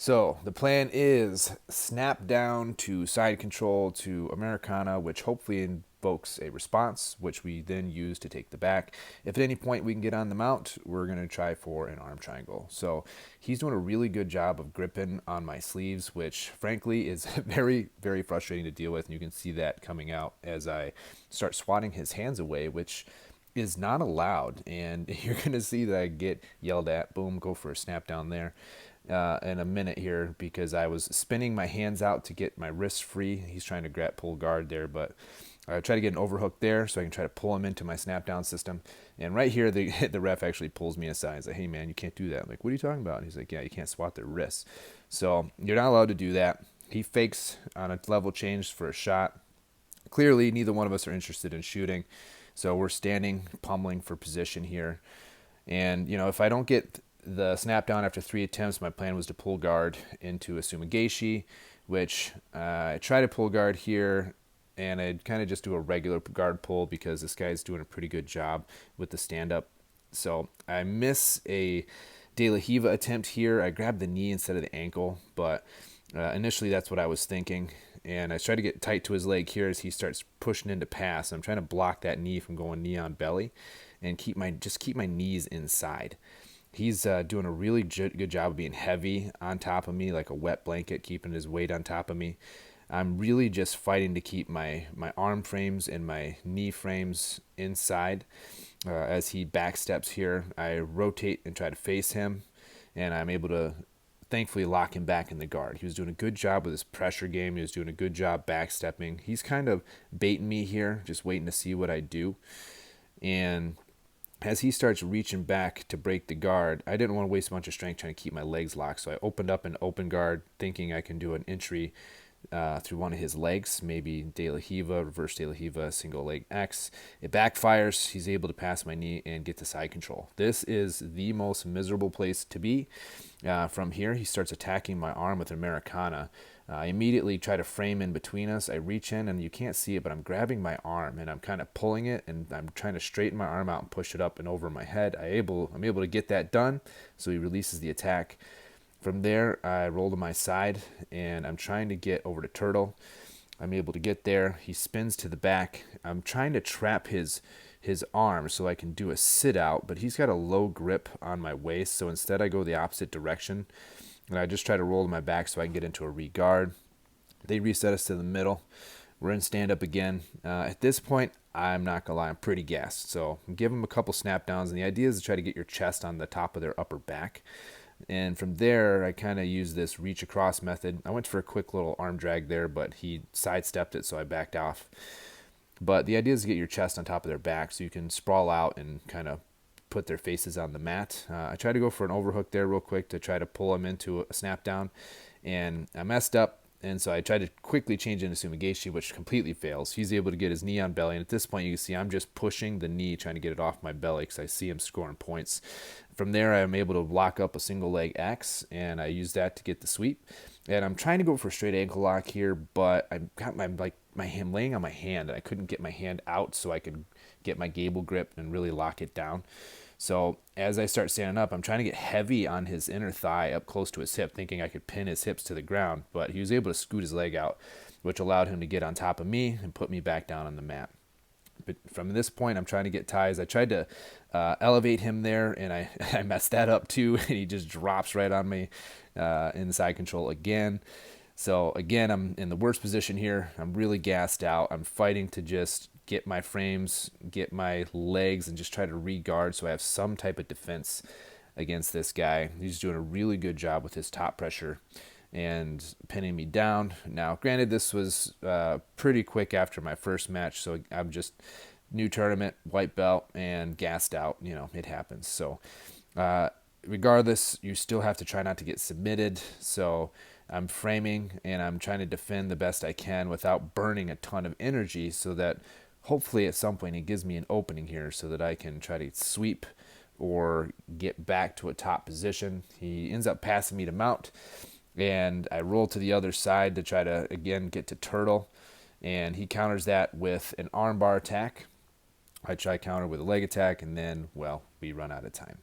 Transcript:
So the plan is snap down to side control to Americana, which hopefully invokes a response, which we then use to take the back. If at any point we can get on the mount, we're going to try for an arm triangle. So he's doing a really good job of gripping on my sleeves, which frankly is very, very frustrating to deal with. And you can see that coming out as I start swatting his hands away, which is not allowed. And you're going to see that I get yelled at. Boom, go for a snap down there in a minute here because I was spinning my hands out to get my wrists free. He's trying to pull guard there, but I try to get an overhook there so I can try to pull him into my snap down system. And right here, the ref actually pulls me aside. He's like, "Hey man, you can't do that." I'm like, "What are you talking about?" And he's like, "Yeah, you can't swat their wrists." So you're not allowed to do that. He fakes on a level change for a shot. Clearly, neither one of us are interested in shooting. So we're standing, pummeling for position here. And, if I don't get the snap down after 3 attempts, my plan was to pull guard into a sumigashi, which I try to pull guard here, and I'd kind of just do a regular guard pull because this guy's doing a pretty good job with the stand-up. So I miss a De La Hiva attempt here. I grabbed the knee instead of the ankle, but initially that's what I was thinking. And I try to get tight to his leg here as he starts pushing into pass. I'm trying to block that knee from going knee on belly and keep my knees inside. He's doing a really good job of being heavy on top of me, like a wet blanket, keeping his weight on top of me. I'm really just fighting to keep my arm frames and my knee frames inside. As he backsteps here, I rotate and try to face him, and I'm able to thankfully lock him back in the guard. He was doing a good job with his pressure game. He was doing a good job backstepping. He's kind of baiting me here, just waiting to see what I do. And as he starts reaching back to break the guard, I didn't want to waste a bunch of strength trying to keep my legs locked. So I opened up an open guard thinking I can do an entry through one of his legs, maybe De La Hiva, reverse De La Hiva, single leg X. It backfires. He's able to pass my knee and get to side control. This is the most miserable place to be. From here, he starts attacking my arm with Americana. I immediately try to frame in between us. I reach in, and you can't see it, but I'm grabbing my arm, and I'm kind of pulling it, and I'm trying to straighten my arm out and push it up and over my head. I'm able to get that done, so he releases the attack. From there, I roll to my side, and I'm trying to get over to Turtle. I'm able to get there. He spins to the back. I'm trying to trap his arm so I can do a sit out, but he's got a low grip on my waist, so instead I go the opposite direction, and I just try to roll to my back so I can get into a re-guard. They reset us to the middle. We're in stand-up again. At this point, I'm not going to lie, I'm pretty gassed, so give them a couple snap downs, and the idea is to try to get your chest on the top of their upper back. And from there, I kind of use this reach across method. I went for a quick little arm drag there, but he sidestepped it, so I backed off. But the idea is to get your chest on top of their back so you can sprawl out and kind of put their faces on the mat. I tried to go for an overhook there real quick to try to pull them into a snap down, and I messed up. And so I tried to quickly change into Sumigashi, which completely fails. He's able to get his knee on belly. And at this point, you can see I'm just pushing the knee, trying to get it off my belly because I see him scoring points. From there, I'm able to lock up a single leg X, and I use that to get the sweep. And I'm trying to go for a straight ankle lock here, but I got my hand laying on my hand, and I couldn't get my hand out so I could get my gable grip and really lock it down. So as I start standing up, I'm trying to get heavy on his inner thigh up close to his hip, thinking I could pin his hips to the ground, but he was able to scoot his leg out, which allowed him to get on top of me and put me back down on the mat. But from this point, I'm trying to get ties. I tried to elevate him there, and I messed that up too, and he just drops right on me in the side control again. So again, I'm in the worst position here. I'm really gassed out. I'm fighting to just get my frames, get my legs, and just try to re-guard so I have some type of defense against this guy. He's doing a really good job with his top pressure and pinning me down. Now, granted, this was pretty quick after my first match, so I'm just new tournament, white belt, and gassed out. It happens. So regardless, you still have to try not to get submitted. So I'm framing, and I'm trying to defend the best I can without burning a ton of energy so that hopefully at some point it gives me an opening here so that I can try to sweep or get back to a top position. He ends up passing me to mount, and I roll to the other side to try to, again, get to Turtle, and he counters that with an armbar attack. I try counter with a leg attack, and then, well, we run out of time.